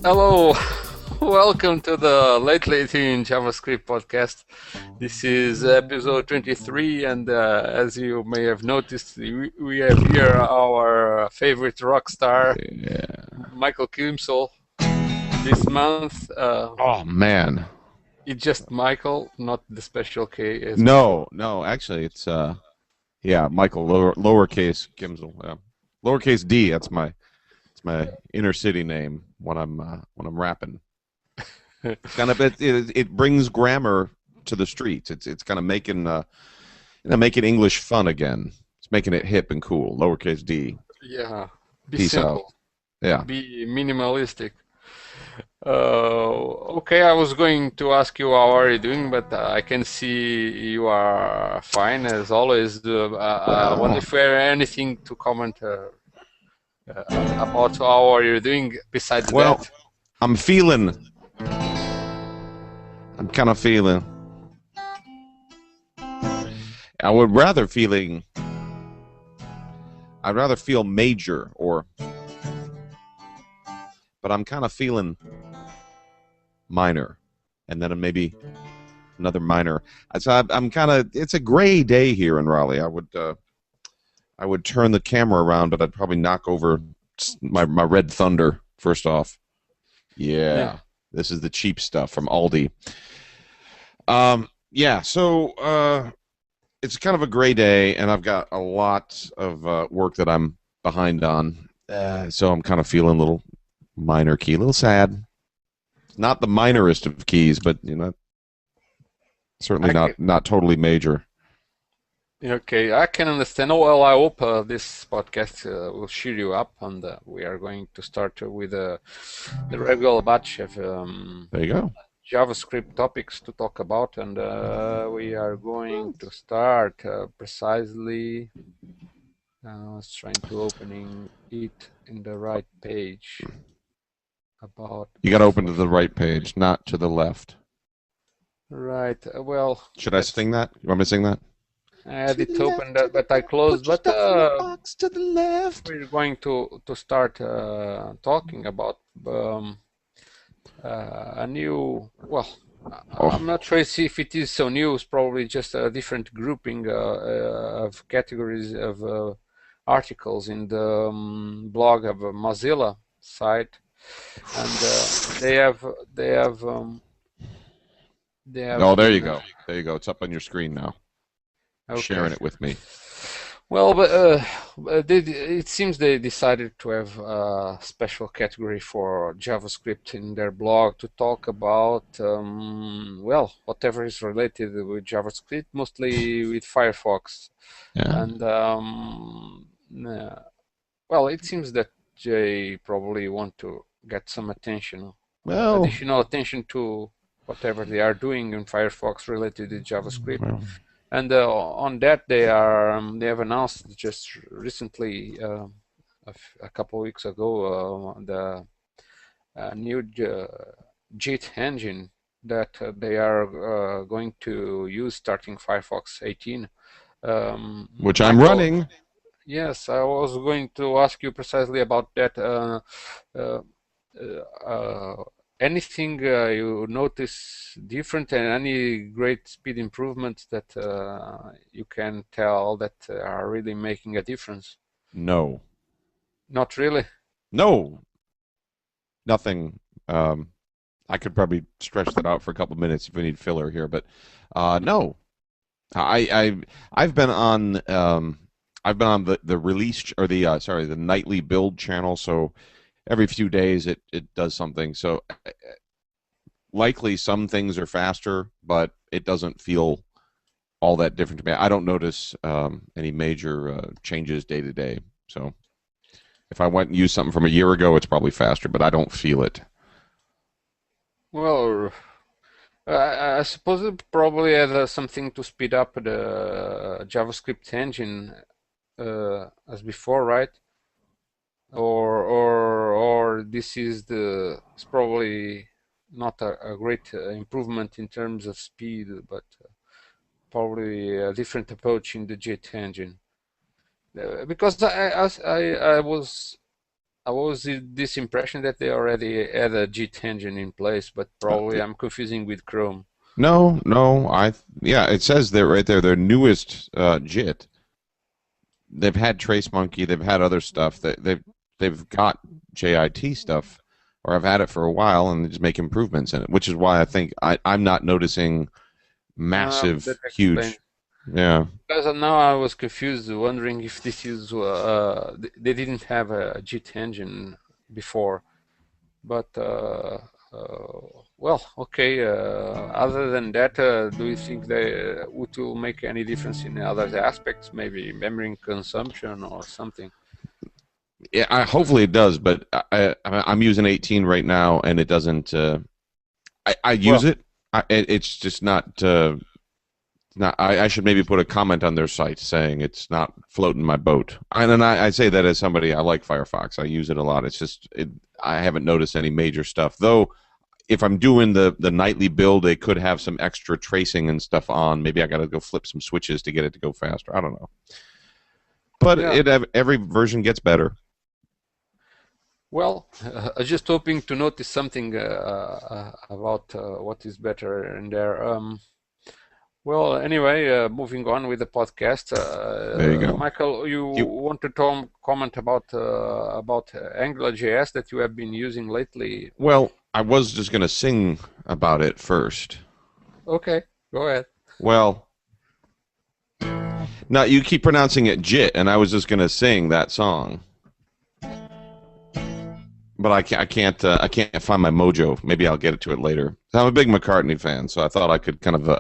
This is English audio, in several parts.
Hello, welcome to the Lately in JavaScript podcast. This is episode 23, and as you may have noticed, we have here our favorite rock star, Michael Kimsal. This month, Oh man. it's just Michael, not the special K. As No, actually it's Michael lowercase Kimsal. Yeah. Lowercase D, it's my inner city name when I'm rapping. It's kind of it brings grammar to the streets. It's kind of making English fun again. It's making it hip and cool. Lowercase D. Yeah, be Peace out. simple, Yeah. be minimalistic. Okay, I was going to ask you how are you doing, but I can see you are fine as always. I wonder if there anything to comment about how are you doing besides Well, that. I'm kind of feeling. I would rather feeling. I'd rather feel major but I'm kind of feeling minor, and then maybe another minor. So I'm kind of. It's a gray day here in Raleigh. I would turn the camera around, but I'd probably knock over my Red Thunder first off. Yeah. This is the cheap stuff from Aldi. So it's kind of a gray day, and I've got a lot of work that I'm behind on. So I'm kind of feeling a little minor key, a little sad. Not the minorest of keys, but certainly not totally major. Okay, I can understand. Well, I hope this podcast will cheer you up, and we are going to start with the regular batch of There you go. JavaScript topics to talk about, and we are going to start precisely. I was trying to opening it in the right page. About You got to open to the right page, not to the left. right. Well, Should I sing that? You want me to sing that? I had it open, but I closed. But Box to the left. we're going to start talking about a new. Well, I'm not sure if it is so new. It's probably just a different grouping of categories of articles in the blog of Mozilla site, and they have Oh, there you been, go. There you go. It's up on your screen now. okay. Sharing it with me. Well, but it seems they decided to have a special category for JavaScript in their blog to talk about, well, whatever is related with JavaScript, mostly with Firefox. Yeah. And, well, it seems that they probably want to get some attention, Well, additional attention to whatever they are doing in Firefox related to JavaScript. well, And on that, they have announced just recently, a couple of weeks ago, the new JIT engine that they are going to use starting Firefox 18. which I'm Michael, running. yes, I was going to ask you precisely about that. Uh, Anything you notice different and any great speed improvements that you can tell that are really making a difference? No. Not really. No. Nothing. I could probably stretch that out for a couple of minutes if we need filler here, but no. I've been on the release or the nightly build channel, so every few days it does something. So likely some things are faster, but it doesn't feel all that different to me. I don't notice any major changes day to day. So if I went and used something from a year ago, it's probably faster, but I don't feel it. Well, I suppose it probably has something to speed up the JavaScript engine as before, right? Or this is it's probably not a great improvement in terms of speed, but probably a different approach in the JIT engine. Because I was I was this impression that they already had a JIT engine in place, but probably I'm confusing with Chrome. No, yeah, it says there right there, their newest JIT. They've had Trace Monkey, they've had other stuff. They've got JIT stuff, or I've had it for a while, and they just make improvements in it, which is why I think I'm not noticing massive, huge. Yeah. Because now I was confused, wondering if this is they didn't have a JIT engine before, but well, okay. Other than that, do you think it will make any difference in other aspects, maybe memory consumption or something? Yeah, hopefully it does, but I'm using 18 right now, and it doesn't. I use it. It's just not. I should maybe put a comment on their site saying it's not floating my boat. And I say that as somebody, I like Firefox. I use it a lot. It's just I haven't noticed any major stuff. Though, if I'm doing the nightly build, they could have some extra tracing and stuff on. Maybe I got to go flip some switches to get it to go faster. I don't know. But every version gets better. Well, I'm just hoping to notice something about what is better in there. Well, anyway, moving on with the podcast. There you go. Michael, you want to comment about AngularJS that you have been using lately? Well, I was just going to sing about it first. Okay, go ahead. Well, now you keep pronouncing it JIT, and I was just going to sing that song. But I can't find my mojo. Maybe I'll get to it later. I'm a big McCartney fan, so I thought I could kind of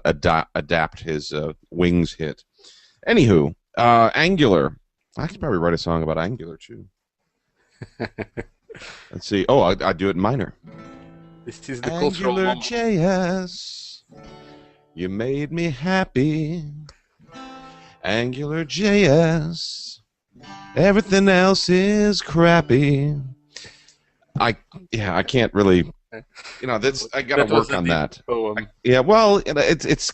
adapt his Wings hit. Anywho, Angular. I could probably write a song about Angular too. Let's see. Oh, I do it in minor. This is the cultural moment. AngularJS, you made me happy. AngularJS, everything else is crappy. I can't really, that's I gotta work on that. Yeah, well, it's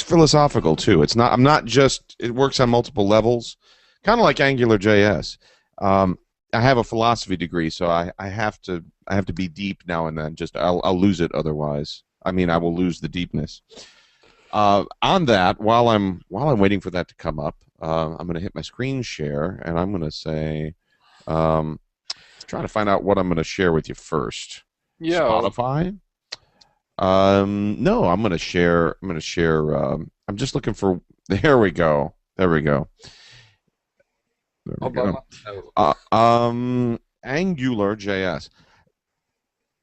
philosophical too. It's not. I'm not just. It works on multiple levels, kind of like AngularJS. I have a philosophy degree, so I have to be deep now and then. Just I'll lose it otherwise. I mean, I will lose the deepness. On that, while I'm waiting for that to come up, I'm going to hit my screen share, and I'm going to say. Trying to find out what I'm going to share with you first. Yeah. Spotify. No, I'm going to share. I'm just looking for. There we go. AngularJS.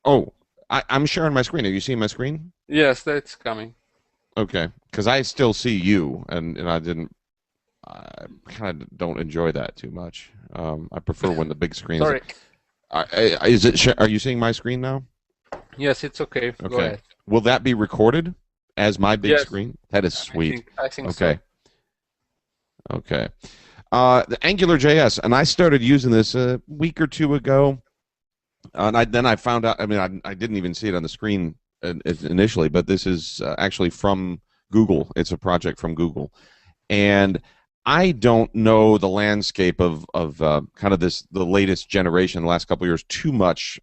Oh, I'm sharing my screen. Are you seeing my screen? Yes, that's coming. Okay, because I still see you, and I didn't. I kind of don't enjoy that too much. I prefer when the big screen. Sorry. Is it? Are you seeing my screen now? Yes, it's okay. Okay. Go ahead. Will that be recorded as my big screen? That is sweet. I think okay. So. Okay. The AngularJS, and I started using this a week or two ago, and then I found out. I mean, I didn't even see it on the screen initially, but this is actually from Google. It's a project from Google, and I don't know the landscape of kind of the latest generation, the last couple of years, too much.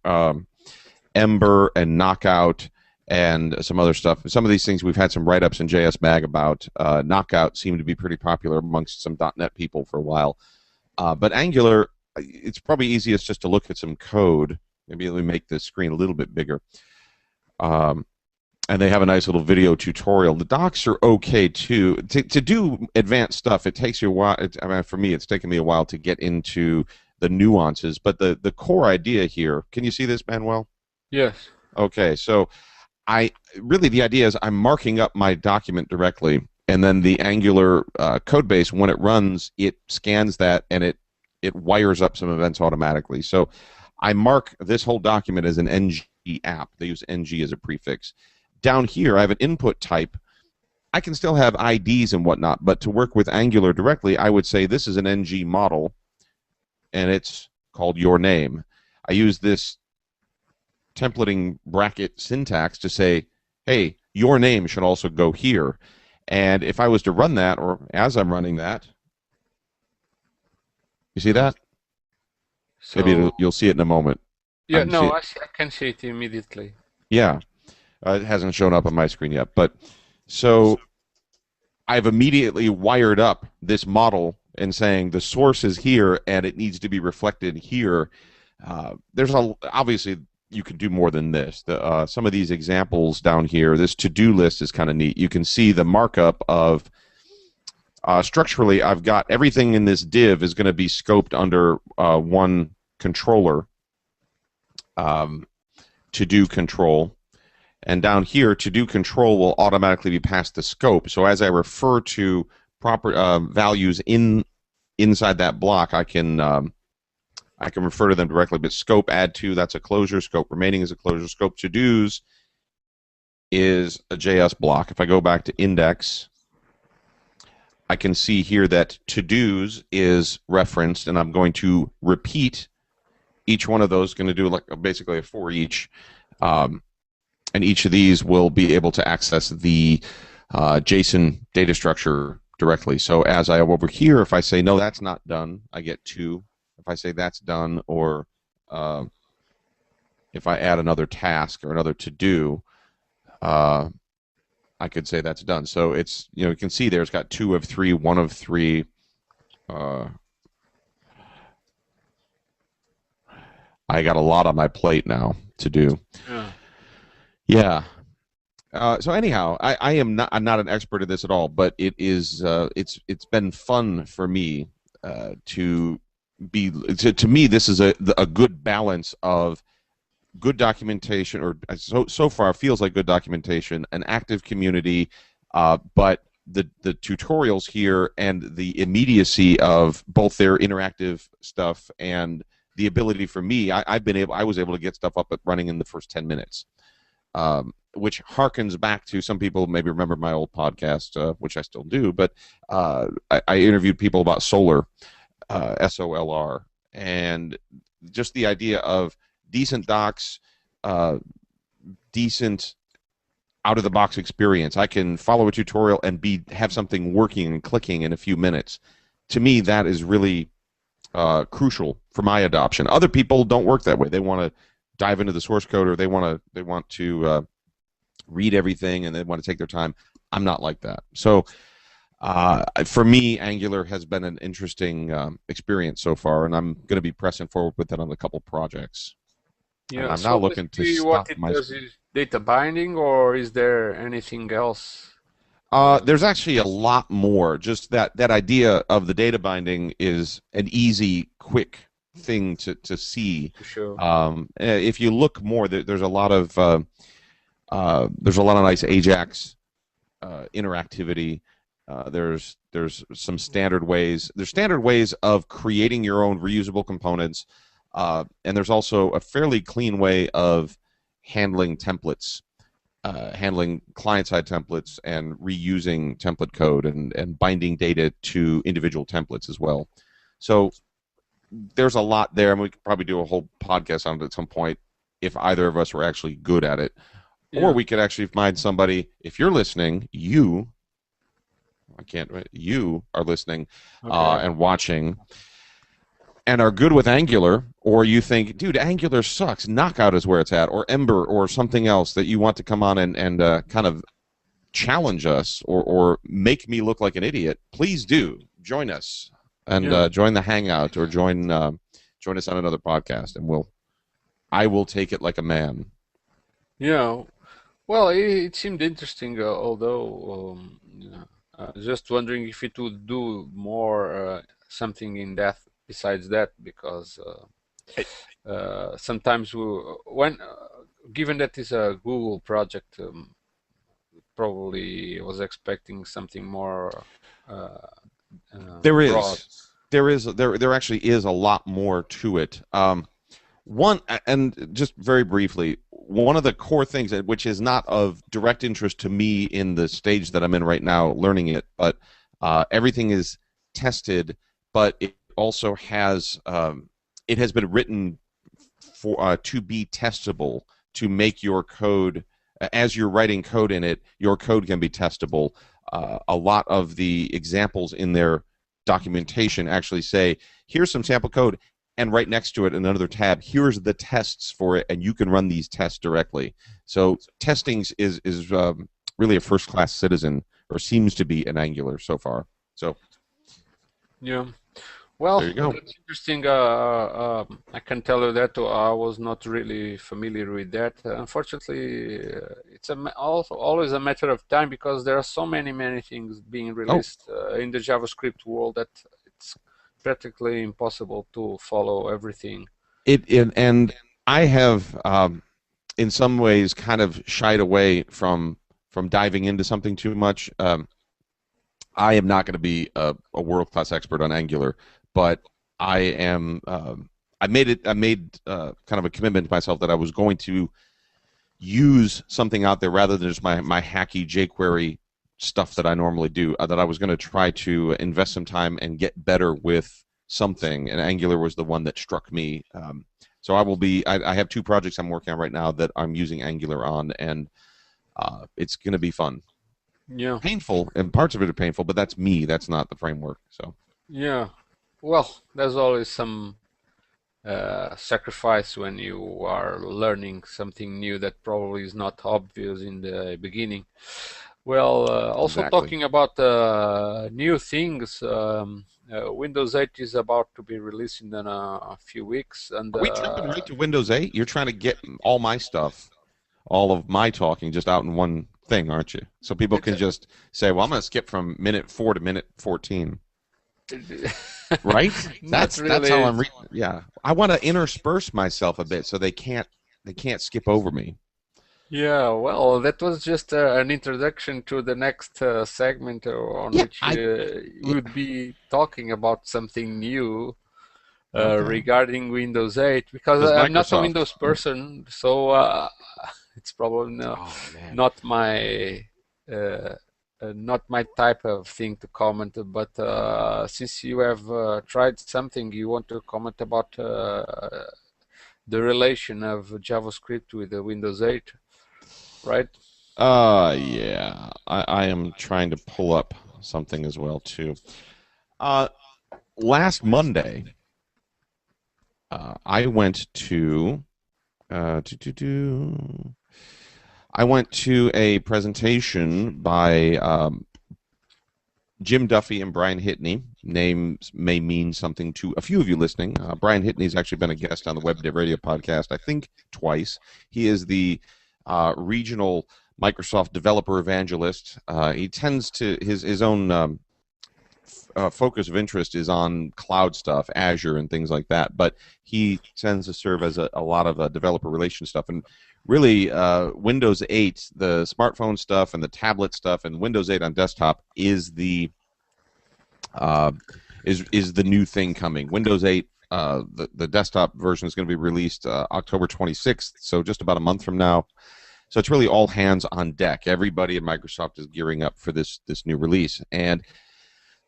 Ember and Knockout and some other stuff. Some of these things we've had some write-ups in JS Mag about. Knockout seemed to be pretty popular amongst some .NET people for a while. But Angular, it's probably easiest just to look at some code. Maybe let me make the screen a little bit bigger. And they have a nice little video tutorial. The docs are okay too. To do advanced stuff, it takes you a while. I mean, for me, it's taken me a while to get into the nuances. But the core idea here, can you see this, Manuel? Yes. Okay, so the idea is I'm marking up my document directly, and then the Angular code base, when it runs, it scans that and it wires up some events automatically. So I mark this whole document as an ng app. They use ng as a prefix. Down here, I have an input type. I can still have IDs and whatnot, but to work with Angular directly, I would say this is an ng model, and it's called YourName. I use this templating bracket syntax to say, hey, your name should also go here. And if I was to run that, or as I'm running that, you see that? Maybe So you'll see it in a moment. yeah, See no, it? I can see it immediately. Yeah, it hasn't shown up on my screen yet. But so I've immediately wired up this model and saying the source is here and it needs to be reflected here. Obviously you can do more than this. Some of these examples down here, this to-do list is kind of neat. You can see the markup of structurally, I've got everything in this div is going to be scoped under one controller, to-do control. And down here, to-do control will automatically be passed the scope. So as I refer to proper values inside that block, I can refer to them directly. But scope add to, that's a closure. Scope remaining is a closure. Scope to-dos is a JS block. If I go back to index, I can see here that to-dos is referenced, and I'm going to repeat each one of those. Going to do like basically a for each. And each of these will be able to access the JSON data structure directly. So as I over here, if I say, no, that's not done, I get 2. If I say that's done, or if I add another task or another to-do, I could say that's done. So it's, you can see there it's got 2 of 3, 1 of 3. I got a lot on my plate now to do. Yeah. So anyhow, I'm not an expert at this at all, but it's been fun for me to me this is a good balance of good documentation, or so far feels like good documentation, an active community, but the tutorials here and the immediacy of both their interactive stuff and the ability for me, I was able to get stuff up and running in the first 10 minutes. Which harkens back to, some people maybe remember my old podcast, which I still do, but I interviewed people about Solar, SOLR, and just the idea of decent docs, decent out-of-the-box experience. I can follow a tutorial and have something working and clicking in a few minutes. To me, that is really crucial for my adoption. Other people don't work that way. They want to dive into the source code, or they want to read everything, and they want to take their time. I'm not like that. So for me, Angular has been an interesting experience so far, and I'm going to be pressing forward with it on a couple projects. Yeah, and I'm now looking to stop what it does is data binding, or is there anything else? There's actually a lot more. Just that idea of the data binding is an easy, quick thing to see. Sure. If you look more, there's a lot of nice Ajax interactivity. There's some standard ways. There's standard ways of creating your own reusable components, and there's also a fairly clean way of handling templates, handling client-side templates, and reusing template code and binding data to individual templates as well. So there's a lot there, and we could probably do a whole podcast on it at some point if either of us were actually good at it. Yeah. Or we could actually find somebody, if you're listening, you are listening and watching and are good with Angular, or you think, dude, Angular sucks, Knockout is where it's at, or Ember, or something else that you want to come on and kind of challenge us or make me look like an idiot, please do. Join us. And join the Hangout, or join us on another podcast, and I will take it like a man. Yeah, well, it seemed interesting, although just wondering if it would do more something in depth besides that, because sometimes given that it's a Google project, probably was expecting something more. There actually is a lot more to it. And just very briefly, one of the core things, which is not of direct interest to me in the stage that I'm in right now, learning it, but everything is tested, but it also has it has been written for to be testable, to make your code, as you're writing code in it, your code can be testable. A lot of the examples in their documentation actually say, here's some sample code, and right next to it, in another tab, here's the tests for it, and you can run these tests directly. So testing is really a first-class citizen, or seems to be, in Angular so far. So Yeah. Well, there you go. that's interesting. I can tell you that I was not really familiar with that. Unfortunately, it's also always a matter of time because there are so many things being Oh, released in the JavaScript world that it's practically impossible to follow everything. and I have, in some ways, kind of shied away from diving into something too much. I am not going to be a world-class expert on Angular, but I am. I made it. I made kind of a commitment to myself that I was going to use something out there rather than just my hacky jQuery stuff that I normally do. That I was going to try to invest some time and get better with something, and Angular was the one that struck me. So I will be. I have 2 projects I'm working on right now that I'm using Angular on, and it's going to be fun. Yeah. Painful, and parts of it are painful, but that's me. That's not the framework. So Yeah. Well, there's always some sacrifice when you are learning something new that probably is not obvious in the beginning. Well, also exactly. talking about new things, Windows 8 is about to be released in a few weeks, and Are we jumping right to Windows 8? You're trying to get all my stuff, all of my talking, just out in one thing, aren't you? So people it's can just say, "Well, I'm going to skip from minute 4 to minute 14." Right? not That's how really. I'm reading. Yeah, I want to intersperse myself a bit so they can't skip over me. Yeah, well, that was just an introduction to the next segment on Yeah, which we would be talking about something new okay. regarding Windows 8 because Does I'm not a Microsoft? Windows person, so it's probably Oh man. not my uh, not my type of thing to comment. But since you have tried something, you want to comment about the relation of JavaScript with the Windows 8, right? Yeah. I am trying to pull up something as well too. Uh, Last Monday, I went to I went to a presentation by Jim Duffy and Brian Hitney. Names may mean something to a few of you listening. Brian Hitney's actually been a guest on the Web Dev Radio podcast, I think twice. He is the regional Microsoft developer evangelist. He tends to his own focus of interest is on cloud stuff, Azure and things like that. But he tends to serve as a lot of developer relation stuff. And really, Windows 8, the smartphone stuff and the tablet stuff, and Windows 8 on desktop is the uh, is the new thing coming. Windows 8, the desktop version is going to be released October 26th, so just about a month from now. So it's really all hands on deck. Everybody at Microsoft is gearing up for this new release, and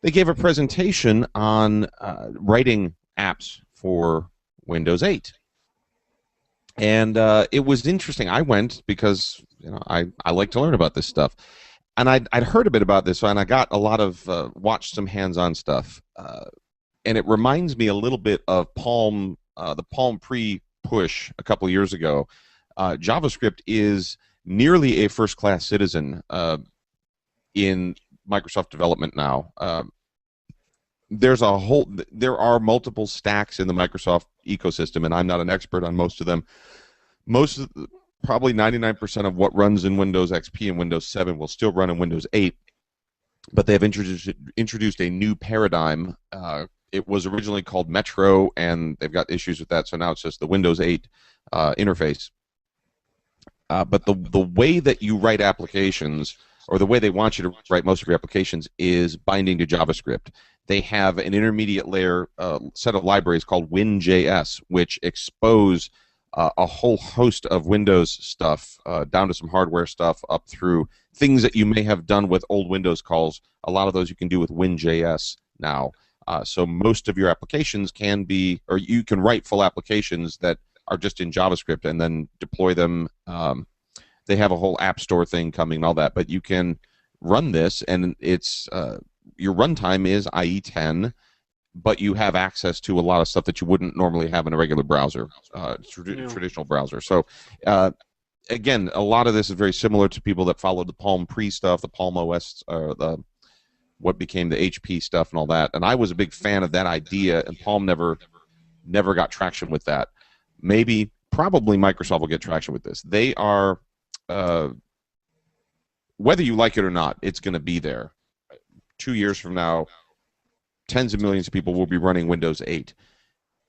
they gave a presentation on writing apps for Windows 8. And it was interesting. I went because I like to learn about this stuff, and I'd heard a bit about this, and I got a lot of watched some hands-on stuff, and it reminds me a little bit of Palm, the Palm pre-push a couple of years ago. JavaScript is nearly a first-class citizen in Microsoft development now. There are multiple stacks in the Microsoft ecosystem, and I'm not an expert on most of them. Probably 99% of what runs in Windows XP and Windows 7 will still run in Windows 8, but they have introduced a new paradigm. It was originally called Metro, and they've got issues with that, so now it's just the Windows 8 interface. But the way that you write applications, or the way they want you to write most of your applications, is binding to JavaScript. They have an intermediate layer set of libraries called WinJS, which expose a whole host of Windows stuff, down to some hardware stuff, up through things that you may have done with old Windows calls. A lot of those you can do with WinJS now. So most of your applications can be, or you can write full applications that are just in JavaScript and then deploy them. They have a whole app store thing coming and all that, but you can run this, and it's your runtime is IE10, but you have access to a lot of stuff that you wouldn't normally have in a regular browser, Yeah. traditional browser. So, again, a lot of this is very similar to people that followed the Palm Pre stuff, the Palm OS, what became the HP stuff and all that. And I was a big fan of that idea, and Palm never got traction with that. Probably Microsoft will get traction with this. They are, whether you like it or not, it's going to be there. 2 years from now, tens of millions of people will be running Windows 8.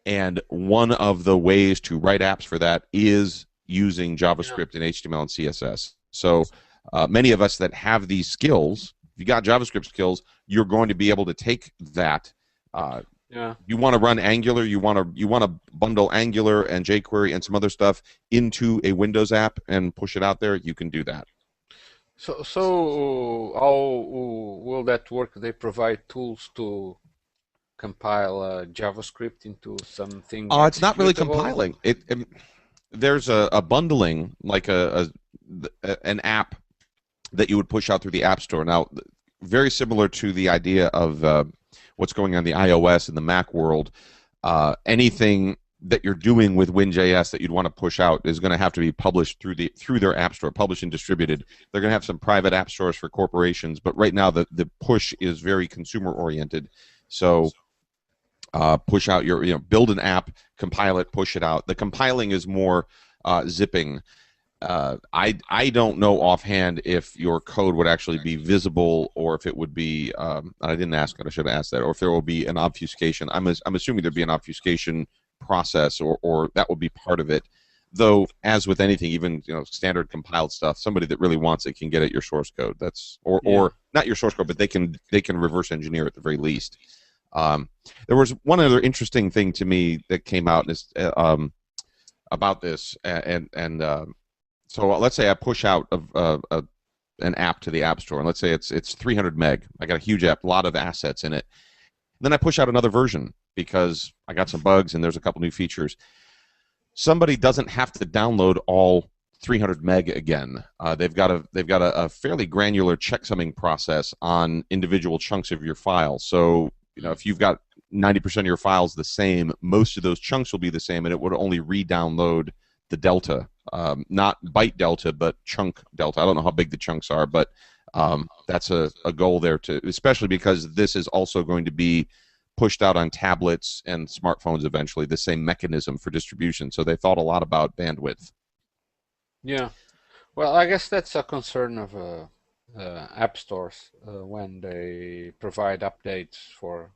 And one of the ways to write apps for that is using JavaScript and HTML and CSS. So many of us that have these skills, if you got JavaScript skills, you're going to be able to take that. You want to run Angular, you want to bundle Angular and jQuery and some other stuff into a Windows app and push it out there, you can do that. So how will that work? They provide tools to compile JavaScript into something. It's not really compiling. There's a bundling, like an app that you would push out through the App Store. Now, very similar to the idea of what's going on in the iOS and the Mac world. Anything that you're doing with WinJS that you'd want to push out is going to have to be published through their App Store, published and distributed. They're going to have some private app stores for corporations, but right now the push is very consumer oriented. So push out build an app, compile it, push it out. The compiling is more zipping. I don't know offhand if your code would actually be visible, or if it would be. I didn't ask it. I should have asked that. Or if there will be an obfuscation. I'm assuming there'd be an obfuscation process, or that would be part of it. Though, as with anything, even standard compiled stuff, somebody that really wants it can get at your source code. Or not your source code, but they can reverse engineer at the very least. There was one other interesting thing to me that came out about this, so let's say I push out an app to the App Store, and let's say it's 300 meg. I got a huge app, a lot of assets in it. Then I push out another version because I got some bugs and there's a couple new features. Somebody doesn't have to download all 300 meg again. They've got a fairly granular checksumming process on individual chunks of your file. So if you've got 90% of your files the same, most of those chunks will be the same, and it would only re-download the delta, not byte delta, but chunk delta. I don't know how big the chunks are, but that's a goal there too, especially because this is also going to be pushed out on tablets and smartphones eventually, the same mechanism for distribution. So they thought a lot about bandwidth. Yeah. Well, I guess that's a concern of app stores when they provide updates for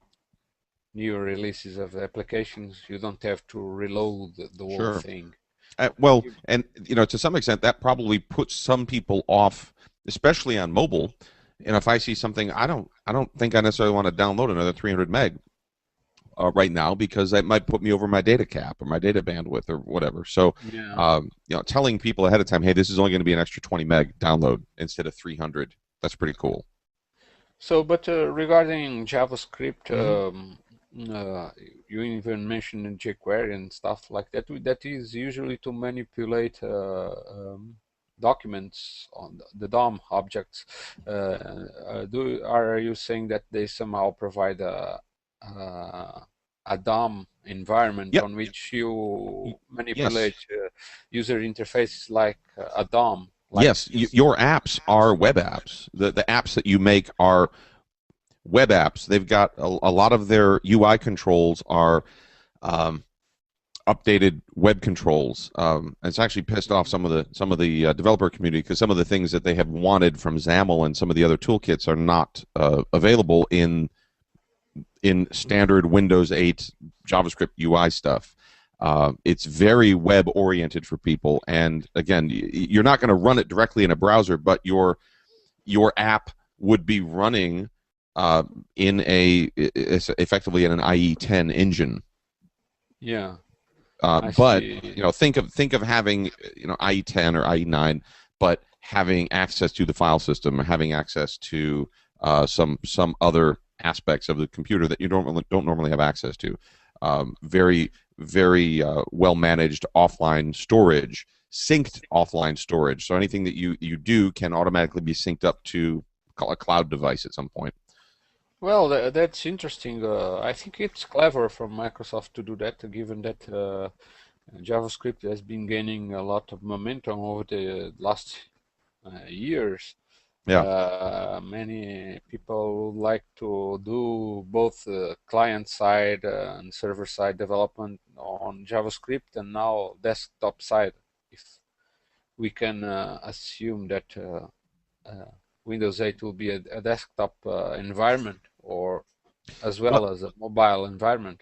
new releases of applications. You don't have to reload the whole thing. Well, and to some extent, that probably puts some people off, especially on mobile. And if I see something, I don't think I necessarily want to download another 300 meg right now, because that might put me over my data cap or my data bandwidth or whatever. So, telling people ahead of time, hey, this is only going to be an extra 20 meg download instead of 300. That's pretty cool. So, but regarding JavaScript, you even mentioned jQuery and stuff like that. That is usually to manipulate documents on the DOM objects. Are you saying that they somehow provide a DOM environment on which you manipulate user interfaces like a DOM? Yes, your apps are web apps. The apps that you make are web apps. They've got a lot of their UI controls are updated web controls. It's actually pissed off some of the developer community, because some of the things that they have wanted from XAML and some of the other toolkits are not available in standard Windows 8 JavaScript UI stuff. It's very web oriented for people, and again, you're not going to run it directly in a browser, but your app would be running effectively in an IE10 engine. Yeah. But think of having IE10 or IE9, but having access to the file system, having access to some other aspects of the computer that you don't normally have access to. Very well managed offline storage, synced offline storage. So anything that you do can automatically be synced up to a cloud device at some point. Well, that's interesting. I think it's clever from Microsoft to do that, given that JavaScript has been gaining a lot of momentum over the last years. Yeah. Many people would like to do both client side and server side development on JavaScript and now desktop side. If we can assume that uh, Windows 8 will be a desktop environment or as Well, well as a mobile environment.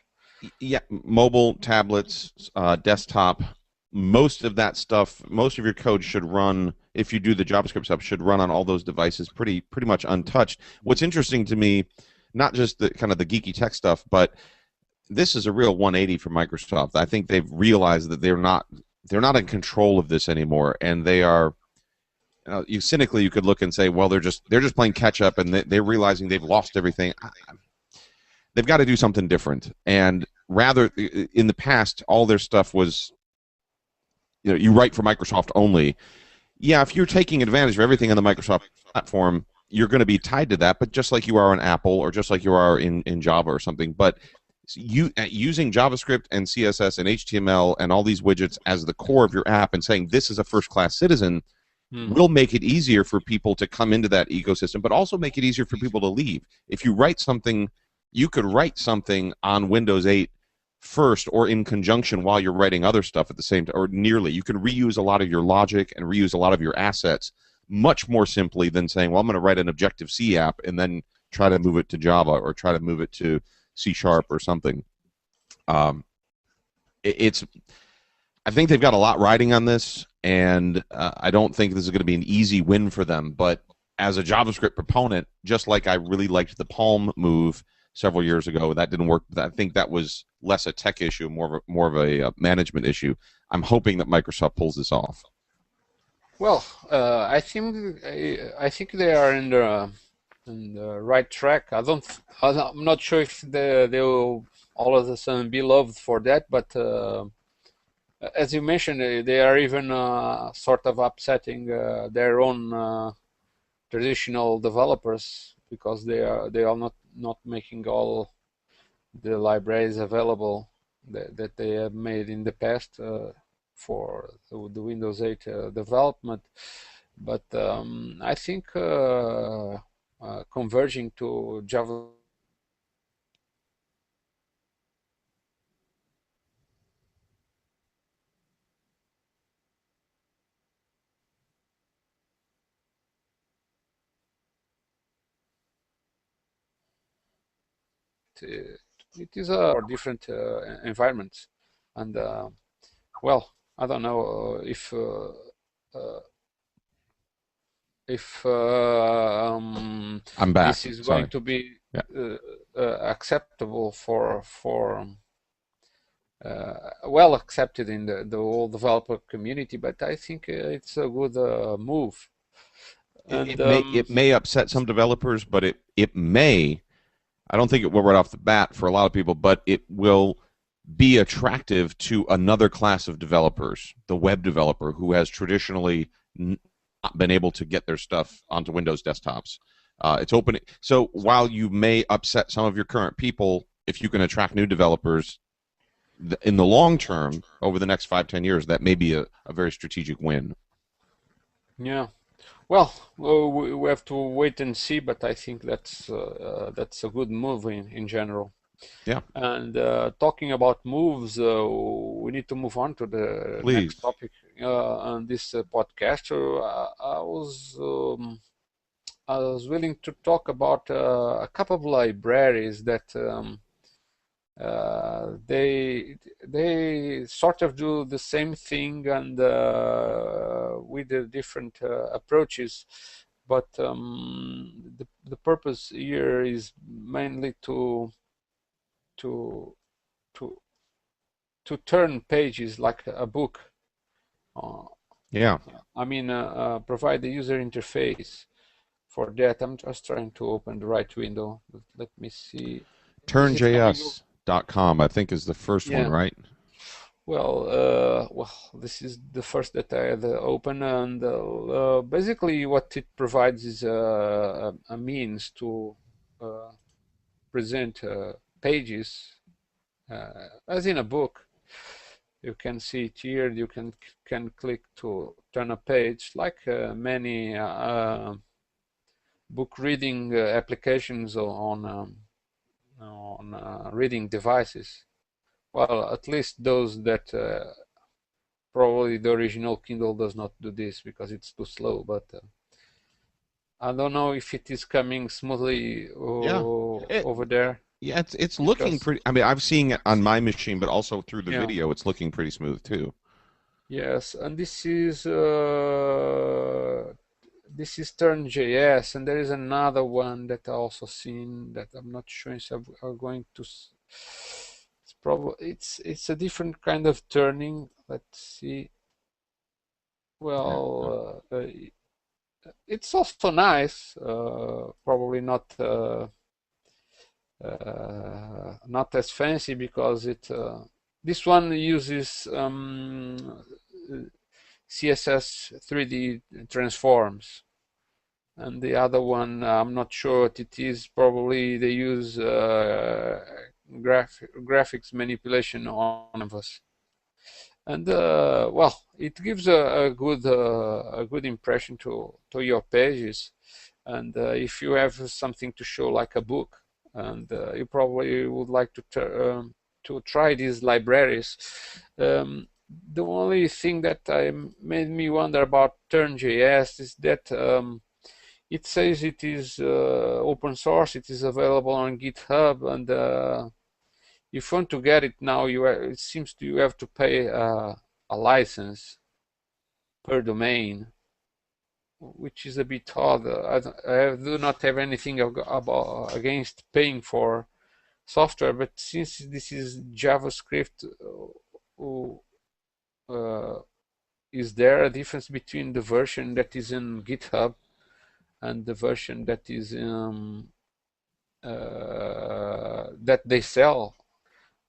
yeah, mobile, tablets, desktop, most of that stuff, most of your code should run, if you do the JavaScript stuff, should run on all those devices pretty much untouched. What's interesting to me, not just the kind of the geeky tech stuff, but this is a real 180 for Microsoft. I think they've realized that they're not in control of this anymore, and they are. You cynically, you could look and say, well, they're just playing catch up, and they're realizing they've lost everything. They've got to do something different, and rather, in the past, all their stuff was, you write for Microsoft only. Yeah, if you're taking advantage of everything on the Microsoft platform, you're going to be tied to that, but just like you are on Apple or just like you are in Java or something. But using JavaScript and CSS and HTML and all these widgets as the core of your app and saying this is a first-class citizen will make it easier for people to come into that ecosystem, but also make it easier for people to leave. If you write something, you could write something on Windows 8 first or in conjunction while you're writing other stuff at the same time, or nearly. You can reuse a lot of your logic and reuse a lot of your assets much more simply than saying, well, I'm going to write an Objective-C app and then try to move it to Java or try to move it to C# or something. It's I think they've got a lot riding on this, and I don't think this is going to be an easy win for them. But as a JavaScript proponent, just like I really liked the Palm move several years ago, that didn't work. I think that was less a tech issue, more of a management issue. I'm hoping that Microsoft pulls this off. Well, I think they are in the right track. I'm not sure if they will all of a sudden be loved for that, but as you mentioned, they are even sort of upsetting their own traditional developers because they are not making all the libraries available that they have made in the past for the Windows 8 development. But I think converging to Java it is for different environments, and well, I don't know uh, if I'm back. this is going Sorry. to be Yeah. acceptable for well accepted in the whole developer community, but I think it's a good move. It And may upset some developers, but it may. I don't think it will right off the bat for a lot of people, but it will be attractive to another class of developers, the web developer who has traditionally not been able to get their stuff onto Windows desktops. It's open. So while you may upset some of your current people, if you can attract new developers in the long term, over the next 5-10 years, that may be a very strategic win. yeah, well, we have to wait and see, but I think that's a good move in general. Yeah, And talking about moves, we need to move on to the next please. topic on this podcast. So, I was willing to talk about a couple of libraries that they sort of do the same thing and with the different approaches, but the purpose here is mainly to to to turn pages like a book. Uh, Yeah, I mean, provide the user interface. For that, I'm just trying to open the right window. Let me see. Is it coming? TurnJS.com, I think, is the first one, Yeah. right? Well, this is the first that I had open, and basically what it provides is a means to uh, present pages as in a book. You can see it here. You can click to turn a page, like many book reading applications on reading devices. Well, at least those that probably the original Kindle does not do this because it's too slow. But I don't know if it is coming smoothly over there. Yeah, it's looking pretty. I mean, I've seen it on my machine, but also through the video, it's looking pretty smooth too. Yes, and this is TurnJS, and there is another one that I also seen that I'm not sure if I'm going to. It's probably it's a different kind of turning. Let's see. Well, it's also nice. Probably not as fancy because this one uses CSS 3D transforms, and the other one I'm not sure what it is. Probably they use graphics manipulation on us, and well, it gives a good impression to your pages. And if you have something to show like a book, and you probably would like to try these libraries. The only thing that made me wonder about TurnJS is that it says it is open source, it is available on GitHub, and if you want to get it now, it seems you have to pay a license per domain, which is a bit odd. I do not have anything against paying for software, but since this is JavaScript, is there a difference between the version that is in GitHub and the version that is that they sell?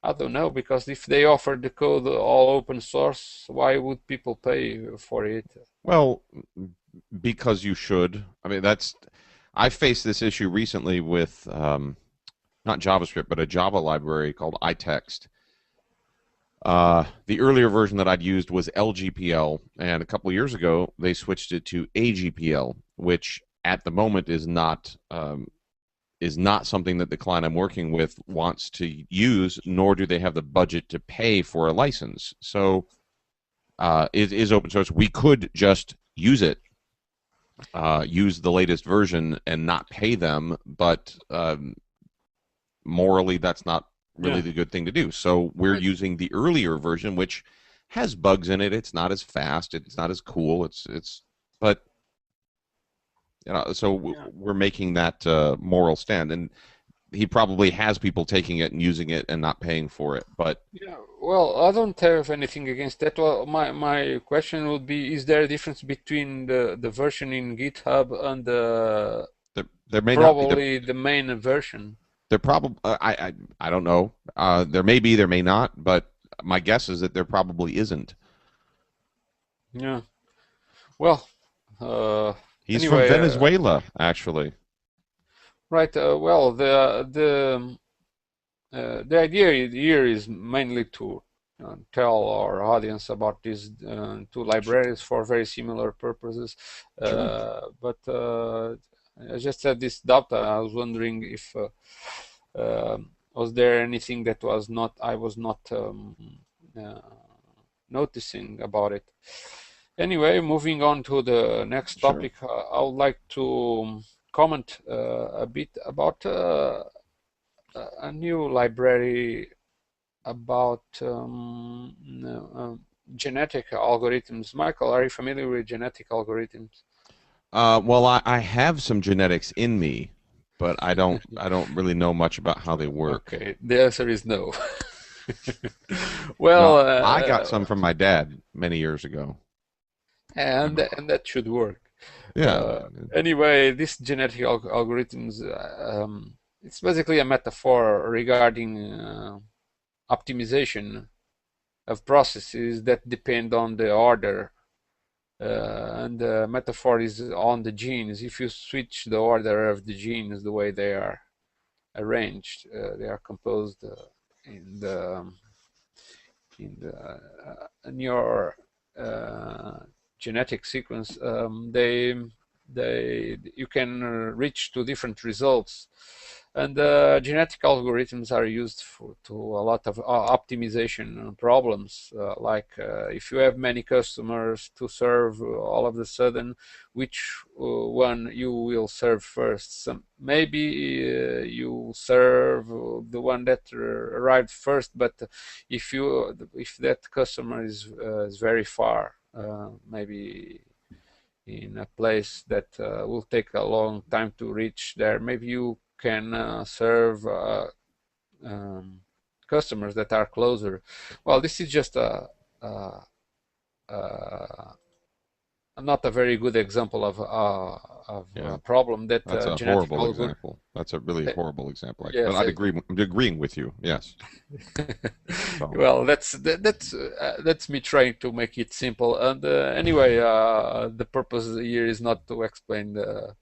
I don't know, because if they offer the code all open source, why would people pay for it? Well, because you should. I mean, I faced this issue recently with not JavaScript, but a Java library called IText. The earlier version that I'd used was LGPL, and a couple of years ago they switched it to AGPL, which at the moment is not something that the client I'm working with wants to use, nor do they have the budget to pay for a license. So it is open source. We could just use it, use the latest version and not pay them, but morally that's not really the good thing to do. So we're using the earlier version, which has bugs in it. It's not as fast. It's not as cool. But you know, so we're making that moral stand, and he probably has people taking it and using it and not paying for it. But well, I don't have anything against that. Well, my question would be: is there a difference between the version in GitHub and there may probably not be the main version? There probably I don't know. There may be, there may not, but my guess is that there probably isn't. Yeah. Well. He's anyway, from Venezuela, actually. Right. Well, the idea here is mainly to tell our audience about these two libraries for very similar purposes. Sure. But I just had this doubt. I was wondering if was there anything that I was not noticing about it. Anyway, moving on to the next topic, I would like to comment a bit about a new library about genetic algorithms. Michael, are you familiar with genetic algorithms? Well, I have some genetics in me, but I don't really know much about how they work. Okay, the answer is no. Well, I got some from my dad many years ago. And that should work. Yeah. Anyway, this genetic algorithms, it's basically a metaphor regarding optimization of processes that depend on the order, and the metaphor is on the genes. If you switch the order of the genes the way they are, arranged. They are composed in the in your genetic sequence. You can reach to different results, and genetic algorithms are used to a lot of optimization problems, like if you have many customers to serve, all of a sudden which one you will serve first. Maybe you serve the one that arrived first, but if that customer is very far, maybe in a place that will take a long time to reach there, maybe you can serve customers that are closer. Well, this is just a not a very good example of Yeah. a problem that That's a genetic horrible algorithm. example. That's a really horrible example. But Yes, I'm agreeing with you. Yes. So, well, that's me trying to make it simple. And anyway, the purpose here is not to explain the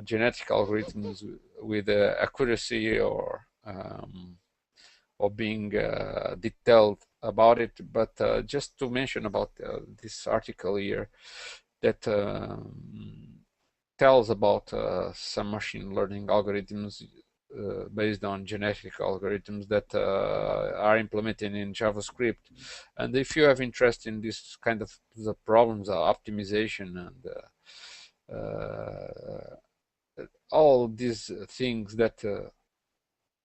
genetic algorithms with accuracy or being detailed about it, but just to mention about this article here that tells about some machine learning algorithms based on genetic algorithms that are implemented in JavaScript. And if you have interest in this kind of the problems, optimization, and all these things that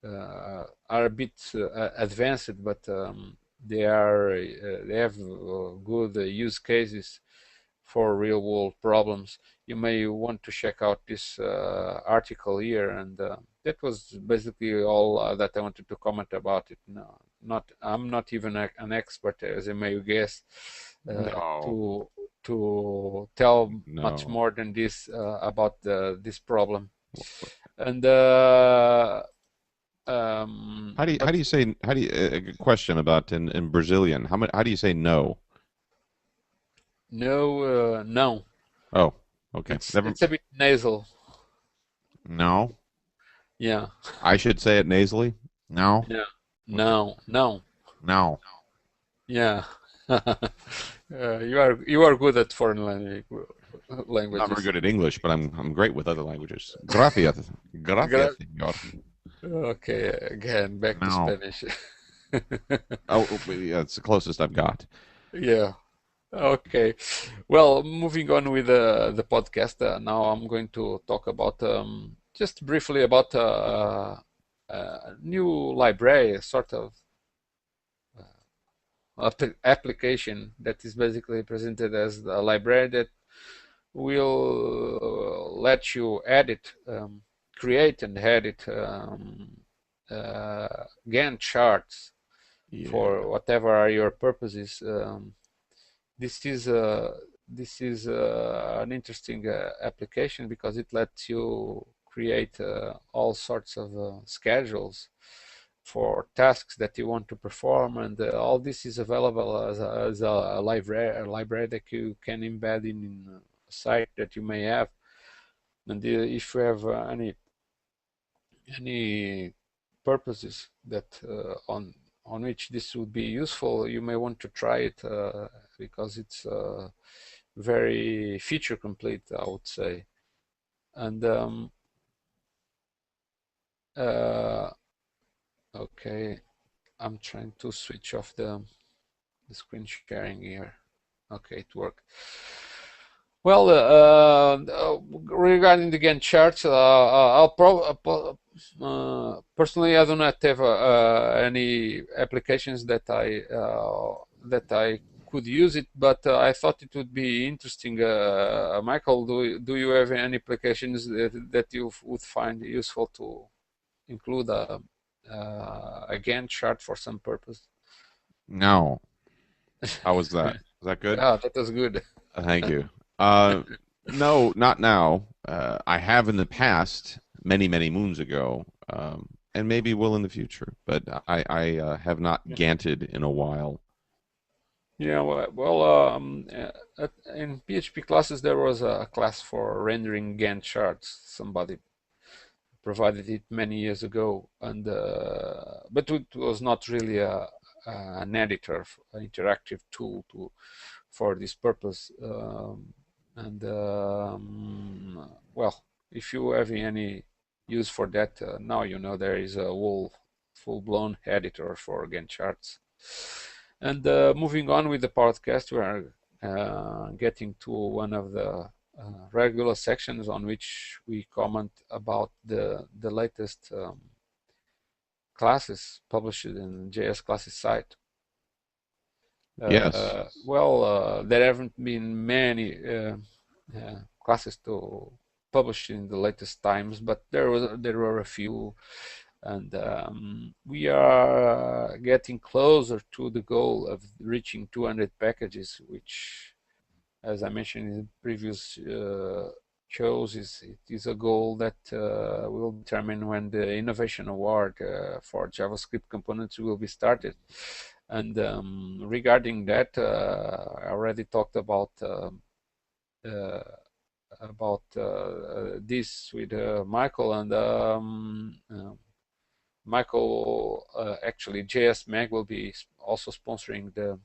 are a bit advanced, but they have good use cases for real world problems. You may want to check out this article here, and that was basically all that I wanted to comment about it. No, I'm not even an expert, as you may guess, no. to tell No. much more than this about this problem. And how do you say a question about in Brazilian? How do you say no? no, no. Oh, okay. It's a bit nasal. No. Yeah. I should say it nasally. No. Yeah. Okay. No. No. Yeah. You are good at foreign I'm not very languages. good at English, but I'm great with other languages. Gracias. Gracias, señor. Okay, again, back to No. Spanish. Oh, yeah, it's the closest I've got. Yeah. Okay. Well, moving on with the podcast. Now I'm going to talk about just briefly about a new library, sort of application that is basically presented as a library that will let you edit, create and edit Gantt charts Yeah. for whatever are your purposes. This is an interesting application because it lets you create all sorts of schedules for tasks that you want to perform, and all this is available as a library that you can embed in a site that you may have. And if you have any purposes that on which this would be useful, you may want to try it because it's very feature complete, I would say. And okay, I'm trying to switch off the screen sharing here. Okay, it worked. Well, regarding the Gantt charts, personally, I do not have any applications that I could use it, but I thought it would be interesting. Michael, do you have any applications that you would find useful to include a Gantt chart for some purpose? No. How was that? Was that good? Yeah, that was good. Thank you. No, not now. I have in the past, many, many moons ago, and maybe will in the future, but I have not Ganted in a while. Yeah, well, in PHP classes there was a class for rendering Gantt charts. Somebody provided it many years ago, and but it was not really an editor, an interactive tool for this purpose. Well, if you have any use for that, now you know there is a full-blown editor for Gantt charts. And moving on with the podcast, we are getting to one of the regular sections on which we comment about the latest classes published in JSClasses site. Yes. Well, there haven't been many classes to publish in the latest times, but there were a few, and we are getting closer to the goal of reaching 200 packages, which, as I mentioned in previous shows, it is a goal that will determine when the Innovation Award for JavaScript components will be started. And regarding that, I already talked about this with Michael, and Michael, actually, JS Mag will be also sponsoring the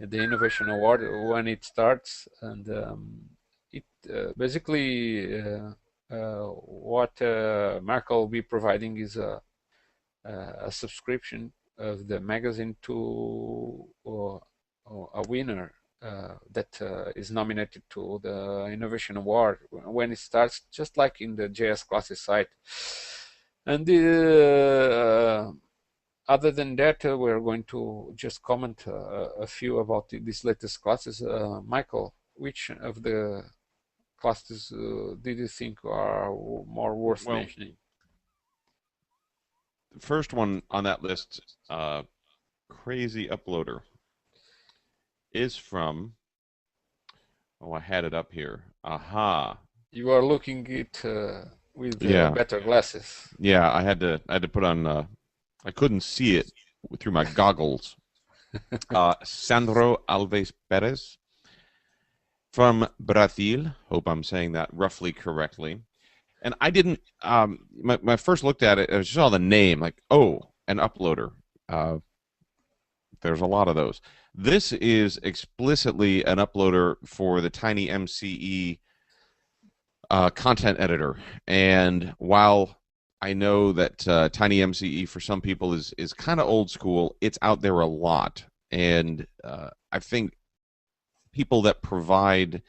Innovation Award when it starts, and it basically what Michael will be providing is a subscription of the magazine to a winner that is nominated to the Innovation Award when it starts, just like in the JSClasses site. And other than that, we're going to just comment a few about these latest classes. Michael, which of the classes did you think are more worth mentioning? The first one on that list, Crazy Uploader, is from, I had it up here. Aha. You are looking it with better glasses. Yeah, I had to put on, I couldn't see it through my goggles. Sandro Alves Perez from Brazil. Hope I'm saying that roughly correctly. And I didn't, my first looked at it, I just saw the name, like, oh, an uploader. There's a lot of those. This is explicitly an uploader for the TinyMCE content editor. And while I know that TinyMCE for some people is kind of old school, it's out there a lot. And I think people that provide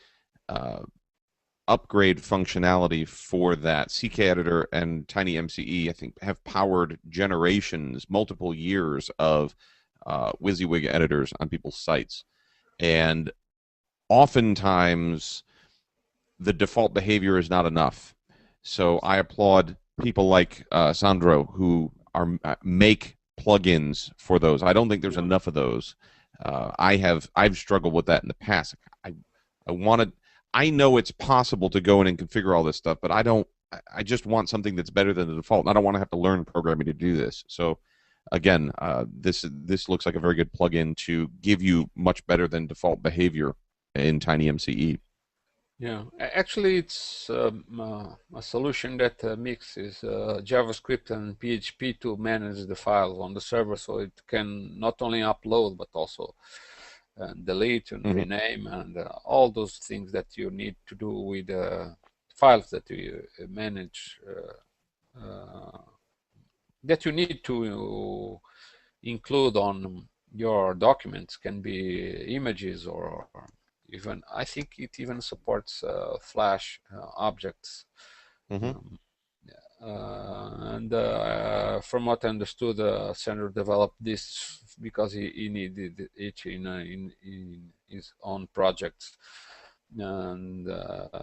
upgrade functionality for that, CK Editor and TinyMCE, I think, have powered generations, multiple years of WYSIWYG editors on people's sites. And oftentimes, the default behavior is not enough. So I applaud people like Sandro who make plugins for those. I don't think there's enough of those. I've struggled with that in the past. I know it's possible to go in and configure all this stuff, but I just want something that's better than the default. And I don't want to have to learn programming to do this. So again, this looks like a very good plugin to give you much better than default behavior in TinyMCE. Yeah, actually, it's a solution that mixes JavaScript and PHP to manage the files on the server, so it can not only upload but also delete and rename and all those things that you need to do with files that you manage, that you need to include on your documents. Can be images or even, I think it even supports Flash objects. And from what I understood, Sandro developed this because he needed it in his own projects. And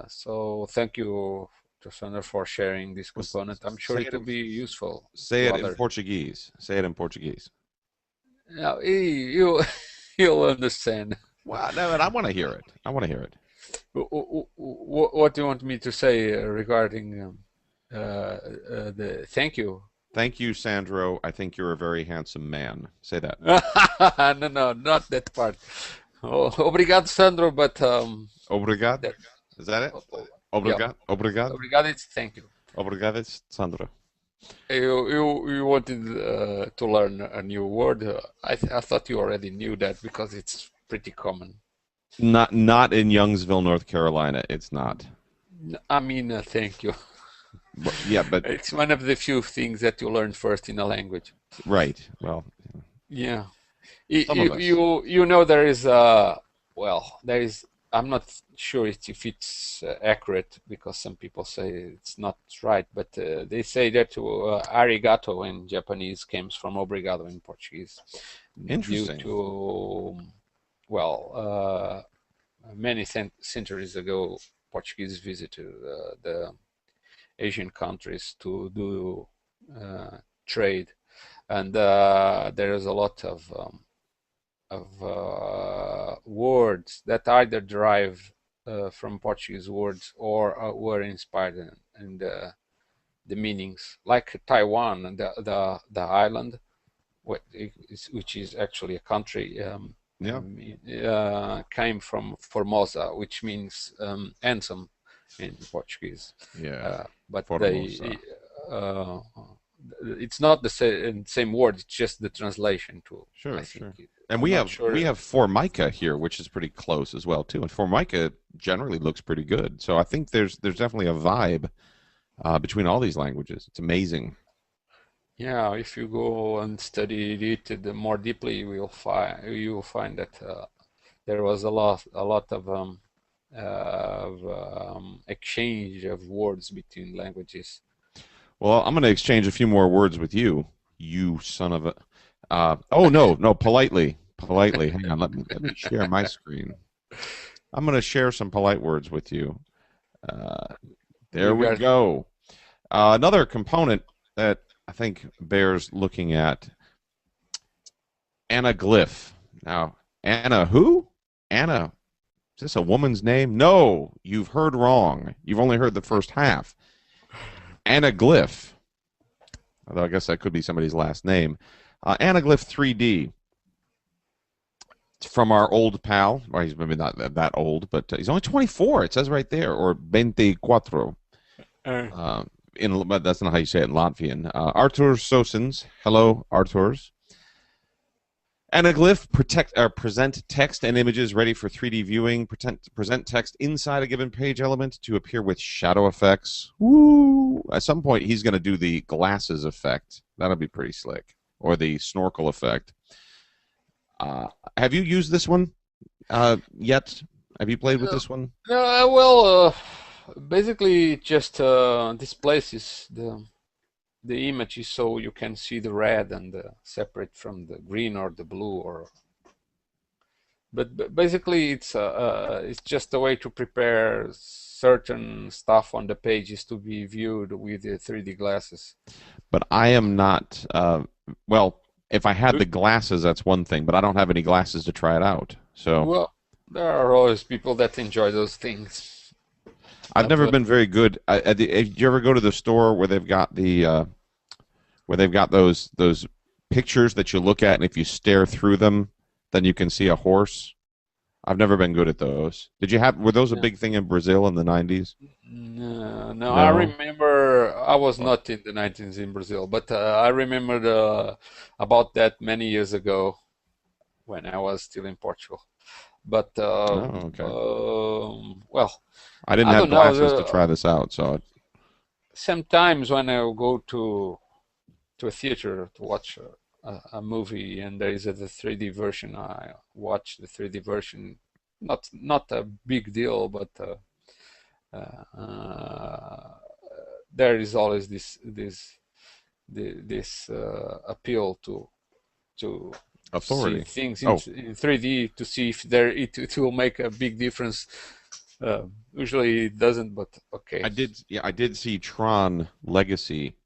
so thank you to Sandro for sharing this component. I'm sure it will be useful. Say it in Portuguese. Say it in Portuguese. No, you'll understand. Well, no, I want to hear it. I want to hear it. What do you want me to say regarding the thank you? Thank you, Sandro. I think you're a very handsome man. Say that. No, not that part. Obrigado, Sandro, but Obrigado? Is that it? Obrigado? Yeah. Obrigado? Obrigado, it's thank you. Obrigada, Sandra. You wanted to learn a new word. I thought you already knew that because it's pretty common. Not in Youngsville, North Carolina. It's not. I mean, thank you. Yeah, but It's one of the few things that you learn first in a language. right. Well, Yeah. some of us. You know there is well, there is, I'm not sure if it's accurate because some people say it's not right, but they say that arigato in Japanese comes from obrigado in Portuguese due Interesting. to, well, many centuries ago Portuguese visited the Asian countries to do trade, and there is a lot of words that either derive from Portuguese words or were inspired in the meanings, like Taiwan and the island, which is actually a country, Yeah. came from Formosa, which means handsome in Portuguese. Yeah. But Formosa. uh, it's not the same word; it's just the translation to. I Sure, think sure. And I'm we not have sure. we have Formica here, which is pretty close as well too. And Formica generally looks pretty good. So I think there's definitely a vibe between all these languages. It's amazing. Yeah, if you go and study it more deeply, you will find that there was a lot of exchange of words between languages. Well, I'm going to exchange a few more words with you, you son of a. Oh no, no, politely, politely. Hang on, let me share my screen. I'm going to share some polite words with you. Uh, there You we got go. Another component that I think bears looking at, Anaglyph. Now, Anna who? Anna, is this a woman's name? No, you've heard wrong. You've only heard the first half. Anaglyph. Although I guess that could be somebody's last name. Anaglyph 3D. It's from our old pal. Well, he's maybe not that old, but he's only 24. It says right there, or 24. But that's not how you say it in Latvian. Artur Sosins. Hello, Arturs. Anaglyph present text and images ready for 3D viewing. Present text inside a given page element to appear with shadow effects. Woo! At some point, he's going to do the glasses effect. That'll be pretty slick. Or the snorkel effect. Have you used this one yet? Have you played with this one? well, basically, it just displaces the images so you can see the red and separate from the green or the blue, or. But basically, it's just a way to prepare certain stuff on the pages to be viewed with the 3D glasses. But I am not. Well, if I had the glasses, that's one thing. But I don't have any glasses to try it out. So Well, there are always people that enjoy those things. I've never been very good. Did you ever go to the store where they've got those pictures that you look at, and if you stare through them, then you can see a horse? I've never been good at those. Were those a Yeah. big thing in Brazil in the 90s? No, I No. remember I was Oh, not in the 90s in Brazil, but I remember about that many years ago when I was still in Portugal. But okay. well, I didn't I have don't know. glasses to try this out, so Sometimes when I go to a theater to watch a movie and there is the 3D version, I watch the 3D version. Not a big deal, but there is always this appeal to see authority. things Oh, in 3D to see if it will make a big difference. Usually it doesn't, but okay. I did. Yeah, I did see Tron Legacy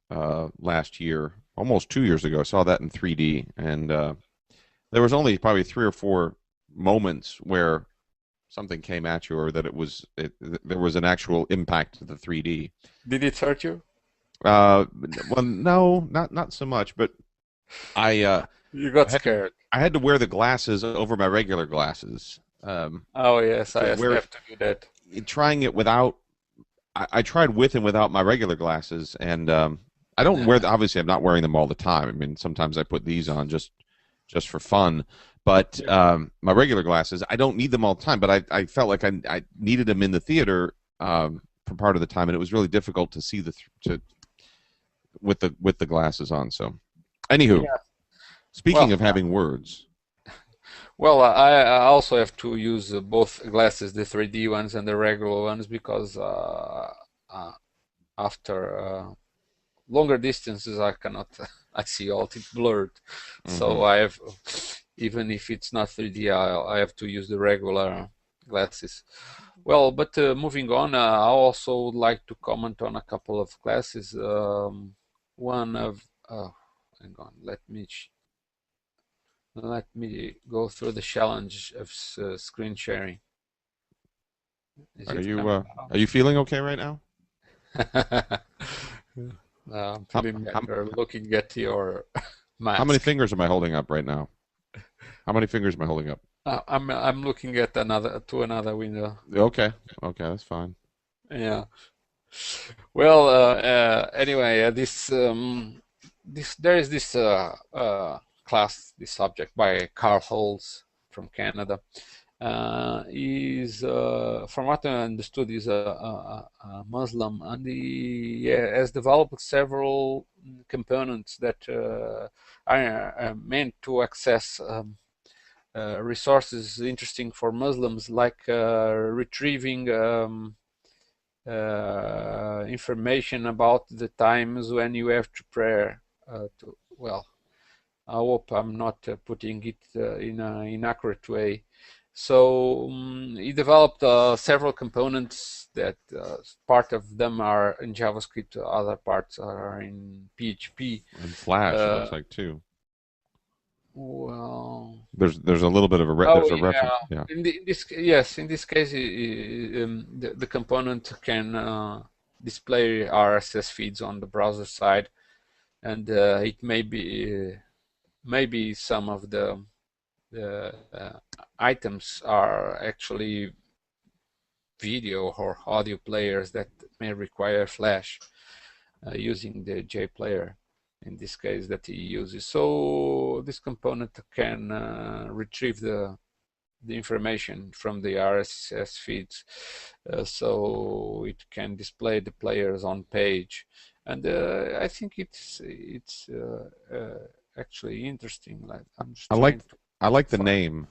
last year, almost 2 years ago. I saw that in 3D, and there was only probably 3 or 4 moments where something came at you, or that there was an actual impact to the 3D. Did it hurt you? Uh, well, no, not so much, but I uh, You I got had to scared. I had to wear the glasses over my regular glasses. Oh yes, I So have where to do that. trying it without, I tried with and without my regular glasses, and I don't wear. Obviously, I'm not wearing them all the time. I mean, sometimes I put these on just for fun. But my regular glasses, I don't need them all the time. But I felt like I needed them in the theater for part of the time, and it was really difficult to see with the glasses on. So, anywho, Yeah. speaking Well, of having words, well, I also have to use both glasses, the 3D ones and the regular ones, because after longer distances I cannot I see all it blurred. So I have, even if it's not 3D, I have to use the regular glasses. Well, but moving on, I also would like to comment on a couple of classes. One of hang on, let me go through the challenge of screen sharing. Is are it you coming are you feeling okay right now? out? I'm feeling better looking at your How many mask. fingers am I holding up right now? How many fingers am I holding up? I'm looking at another window. Okay, that's fine. Yeah. Well, anyway, there is this class, this subject by Carl Holz from Canada. Is from what I understood, is a Muslim, and he has developed several components that are meant to access resources interesting for Muslims, like retrieving information about the times when you have to pray. Well, I hope I'm not putting it in an inaccurate way. So he developed several components that part of them are in JavaScript, other parts are in PHP. And Flash, it looks like too. Well, There's a little bit of a there's a reference. Yeah. In this case, the component can display RSS feeds on the browser side, and it may be maybe some of the items are actually video or audio players that may require Flash using the JPlayer in this case that he uses. So this component can retrieve the information from the RSS feeds, so it can display the players on page, and I think it's actually interesting. Like I'm just trying to I like the find. name.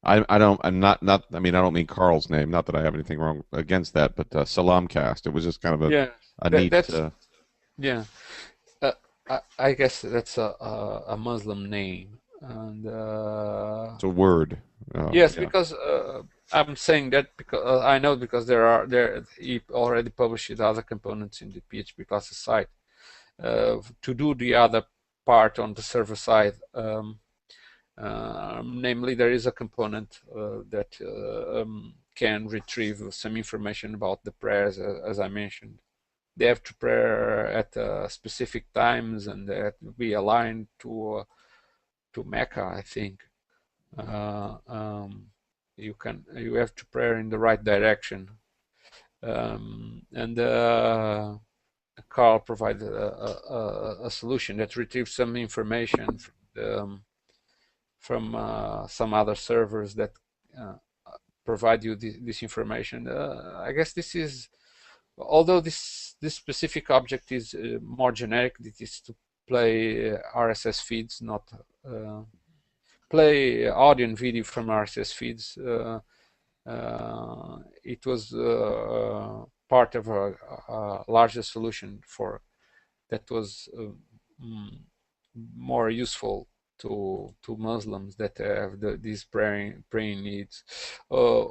I'm not I mean I don't mean Carl's name. Not that I have anything wrong against that, but Salamcast. It was just kind of Yeah, a neat. that's yeah. I guess that's a Muslim name, and It's a word. yes, Yeah. because I'm saying that because I know, because he already published other components in the PHP classes site to do the other part on the server side. Namely, there is a component that can retrieve some information about the prayers, as I mentioned. They have to pray at specific times, and they have to be aligned to Mecca, I think. You have to pray in the right direction, and Carl provided a solution that retrieves some information from some other servers that provide you this information. I guess this is, although this specific object is more generic, it is to play RSS feeds, not play audio and video from RSS feeds. It was part of a larger solution that was more useful to Muslims that have these praying needs. I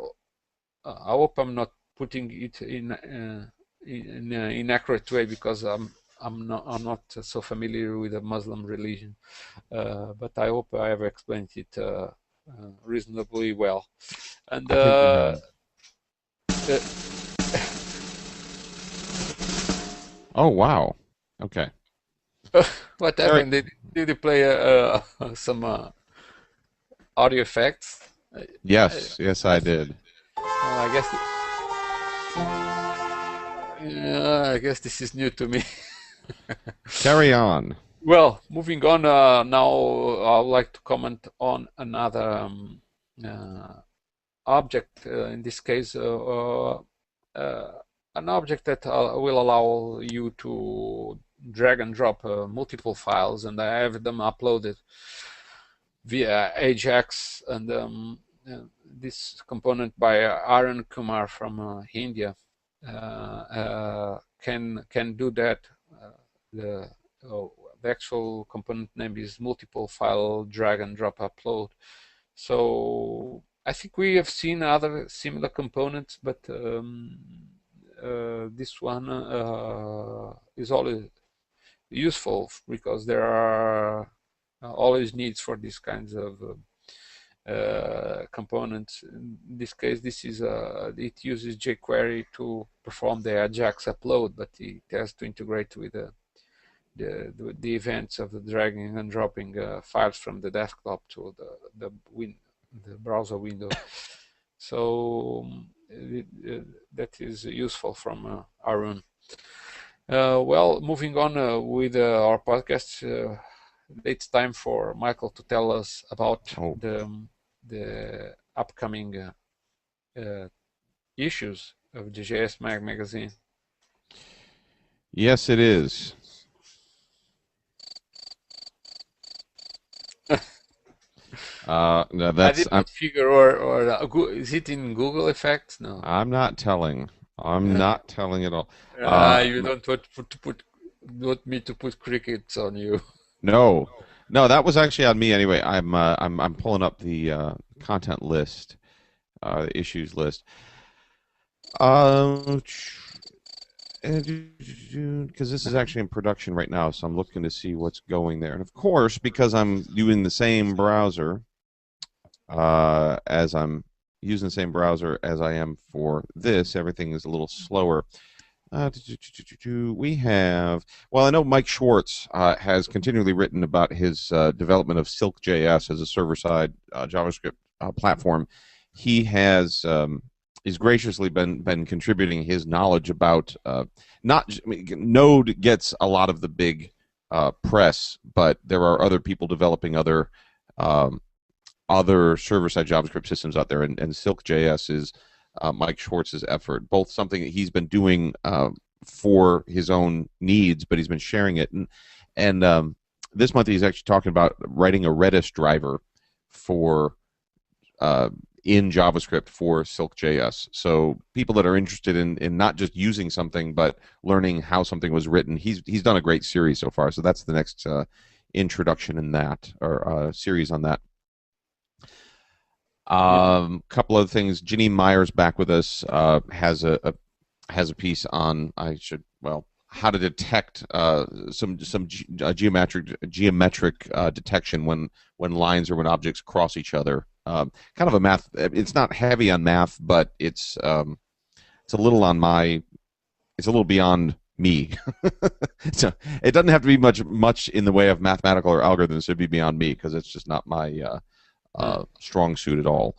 hope I'm not putting it in an inaccurate way, because I'm not so familiar with the Muslim religion, but I hope I have explained it reasonably well. And I think you have. Oh wow. Okay. What All right. happened? Did you play some audio effects? Yes, I did. I guess I guess this is new to me. Carry on. Well, moving on, now I would like to comment on another uh, object, in this case, an object that will allow you to drag and drop multiple files, and I have them uploaded via Ajax, and this component by Arun Kumar from India can do that. The the actual component name is multiple file drag and drop upload. So I think we have seen other similar components, but this one is always useful because there are always needs for these kinds of components. In this case, it uses jQuery to perform the Ajax upload, but it has to integrate with the events of the dragging and dropping files from the desktop to the browser window. So that is useful from Arun. Well, moving on with our podcast, it's time for Michael to tell us about the upcoming issues of the JS Mag magazine. Yes, it is. No, that's. I didn't figure, or is it in Google Effects? No. I'm not telling. I'm not telling at all. You don't want me to put crickets on you. No, that was actually on me anyway. I'm pulling up the content list, the issues list. Because this is actually in production right now, so I'm looking to see what's going there. And of course, because I'm using the same browser as I'm using the same browser as I am for this, everything is a little slower. We have, well, I know Mike Schwartz has continually written about his development of SilkJS as a server-side JavaScript platform. He has he's graciously been contributing his knowledge about Node gets a lot of the big press, but there are other people developing other server-side JavaScript systems out there, and SilkJS is Mike Schwartz's effort, both something that he's been doing for his own needs, but he's been sharing it. And this month he's actually talking about writing a Redis driver for in JavaScript for SilkJS. So people that are interested in not just using something, but learning how something was written, he's done a great series so far. So that's the next introduction in that, or series on that. Couple of things. Janine Meyer's back with us. Has a piece on how to detect some geometric detection when lines or when objects cross each other. Kind of a math. It's not heavy on math, but it's a little on my. It's a little beyond me. So it doesn't have to be much in the way of mathematical or algorithms to be beyond me, because it's just not my strong suit at all.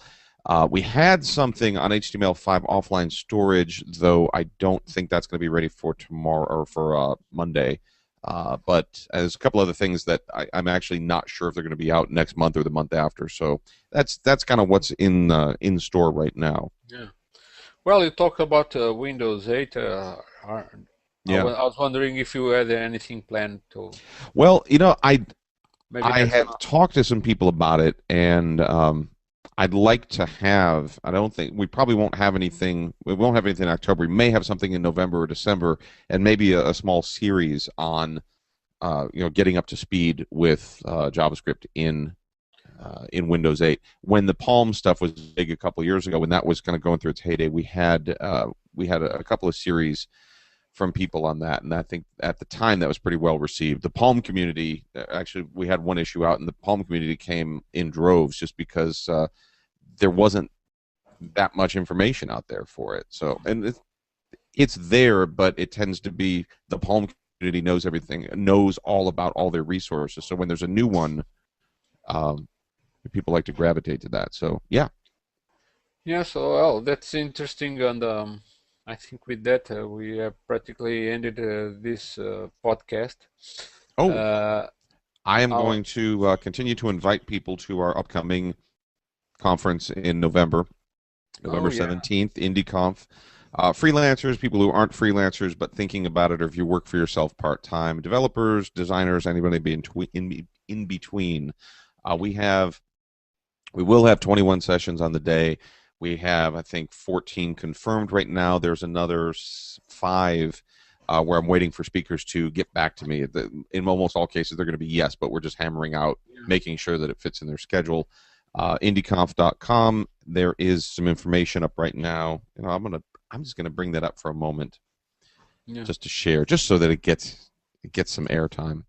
We had something on HTML5 offline storage, though I don't think that's going to be ready for tomorrow or for Monday. But there's a couple other things that I'm actually not sure if they're going to be out next month or the month after. So that's kind of what's in store right now. Yeah. Well, you talk about Windows 8. Yeah. I was wondering if you had anything planned to. Well, I have talked to some people about it, and I'd like to have. I don't think we probably won't have anything. We won't have anything in October. We may have something in November or December, and maybe a small series on, getting up to speed with JavaScript in Windows 8. When the Palm stuff was big a couple of years ago, when that was kind of going through its heyday, we had a couple of series from people on that, and I think at the time that was pretty well received. The Palm community, actually, we had one issue out, and the Palm community came in droves just because there wasn't that much information out there for it. So, and it's there, but it tends to be the Palm community knows everything, knows all about all their resources. So when there's a new one, people like to gravitate to that. So yeah. Yeah. So well, that's interesting, and I think with that we have practically ended this podcast. Oh, Uh, I am our, going to continue to invite people to our upcoming conference in November, oh November yeah, 17th, IndieConf. Freelancers, people who aren't freelancers but thinking about it, or if you work for yourself part-time, developers, designers, anybody in between. We will have 21 sessions on the day. We have, I think, 14 confirmed right now. There's another 5 where I'm waiting for speakers to get back to me. In almost all cases, they're going to be yes, but we're just hammering out, yeah, making sure that it fits in their schedule. Indieconf.com. There is some information up right now. I'm just gonna bring that up for a moment, yeah. just to share, just so that it gets some airtime.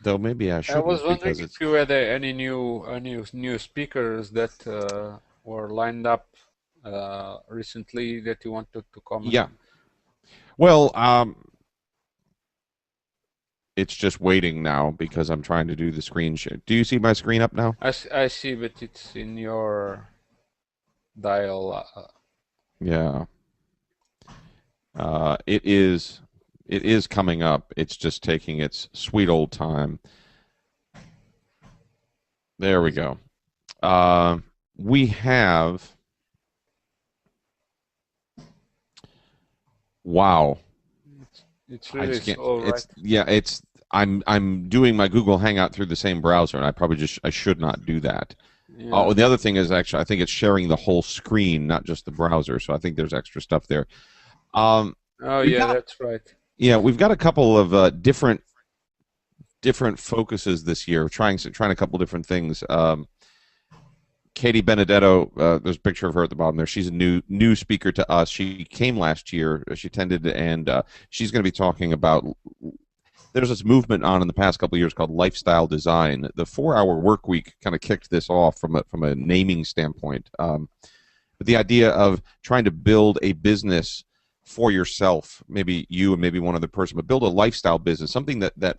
Though maybe I I was shouldn't, wondering because if it's you had any new speakers that were lined up recently that you wanted to comment. yeah. Well, it's just waiting now because I'm trying to do the screen share. Do you see my screen up now? I see, but it's in your dial. Yeah. It is. It is coming up. It's just taking its sweet old time. There we go. We have. Wow. It's I really just can't. slow, right? It's. I'm doing my Google Hangout through the same browser, and I should not do that. Oh, Yeah. the other thing is, actually, I think it's sharing the whole screen, not just the browser. So I think there's extra stuff there. Um, Oh we've yeah, got that's right. we've got a couple of different focuses this year, trying a couple different things. Katie Benedetto, there's a picture of her at the bottom there. She's a new speaker to us. She came last year. She attended, and she's going to be talking about. There's this movement on in the past couple of years called lifestyle design. The 4-hour work week kind of kicked this off from a naming standpoint. But the idea of trying to build a business for yourself, maybe you and maybe one other person, but build a lifestyle business, something that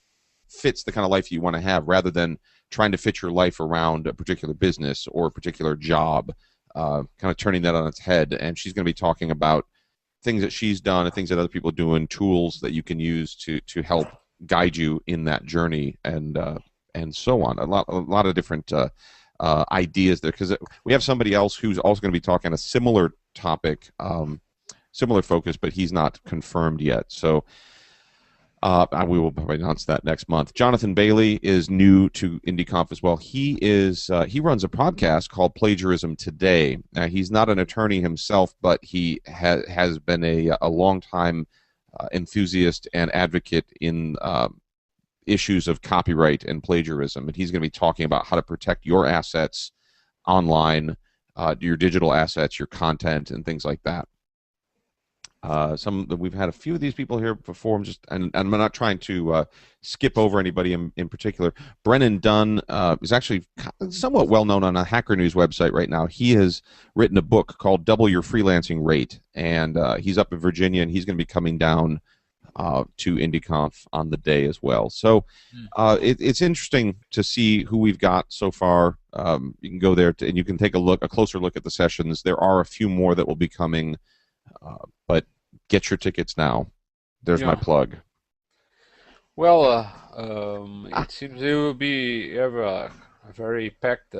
fits the kind of life you want to have, rather than trying to fit your life around a particular business or a particular job, kind of turning that on its head. And she's going to be talking about things that she's done and things that other people are doing, tools that you can use to help guide you in that journey, and so on. A lot of different ideas there, because we have somebody else who's also going to be talking on a similar topic, similar focus, but he's not confirmed yet. So we will probably announce that next month. Jonathan Bailey is new to IndieConf as well. He runs a podcast called Plagiarism Today. He's not an attorney himself, but he has been a long-time enthusiast and advocate in issues of copyright and plagiarism, and he's going to be talking about how to protect your assets online, your digital assets, your content, and things like that. We've had a few of these people here before. I'm not trying to skip over anybody in particular. Brennan Dunn is actually somewhat well known on a Hacker News website right now. He has written a book called Double Your Freelancing Rate, and he's up in Virginia, and he's going to be coming down to IndieConf on the day as well. So it's interesting to see who we've got so far. You can go there and you can take a closer look at the sessions. There are a few more that will be coming. But get your tickets now. There's my Yeah. plug. Well, it seems it will be have a very packed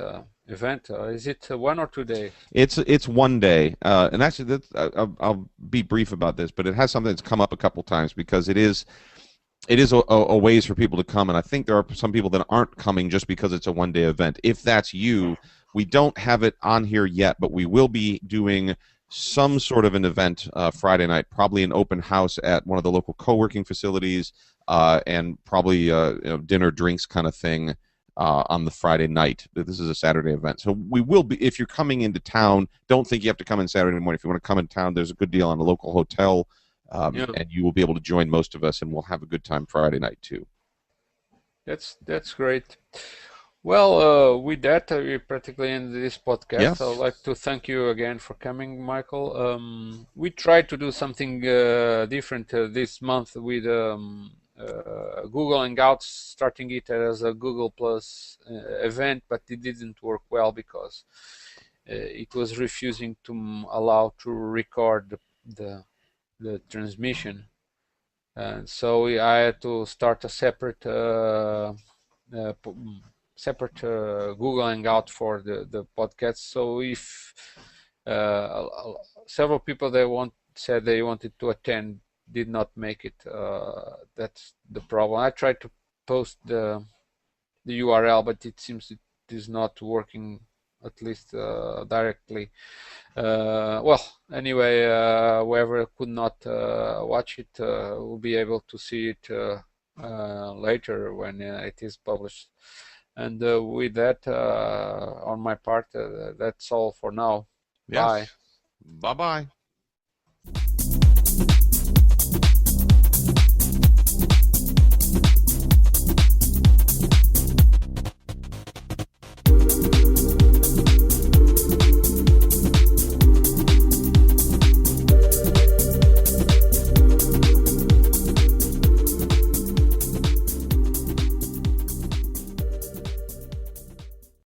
event. Is it 1 or 2 days? It's one day, and actually, I'll be brief about this, but it has something that's come up a couple times, because it is a ways for people to come, and I think there are some people that aren't coming just because it's a one-day event. If that's you, we don't have it on here yet, but we will be doing some sort of an event Friday night, probably an open house at one of the local co-working facilities, and probably dinner, drinks kind of thing on the Friday night. This is a Saturday event. So we will be, if you're coming into town, don't think you have to come in Saturday morning. If you want to come in town, there's a good deal on a local hotel, Yeah, and you will be able to join most of us, and we'll have a good time Friday night too. that's great. Well, with that, we practically end this podcast. Yes. I'd like to thank you again for coming, Michael. We tried to do something different this month with Google Hangouts, starting it as a Google Plus event, but it didn't work well because it was refusing to allow to record the transmission, and so I had to start a separate Google Hangout for the podcast. So if several people said they wanted to attend did not make it, that's the problem. I tried to post the URL, but it seems it is not working, at least directly. Well, anyway, whoever could not watch it will be able to see it later when it is published. And with that, on my part, that's all for now. Yes. Bye. Bye-bye.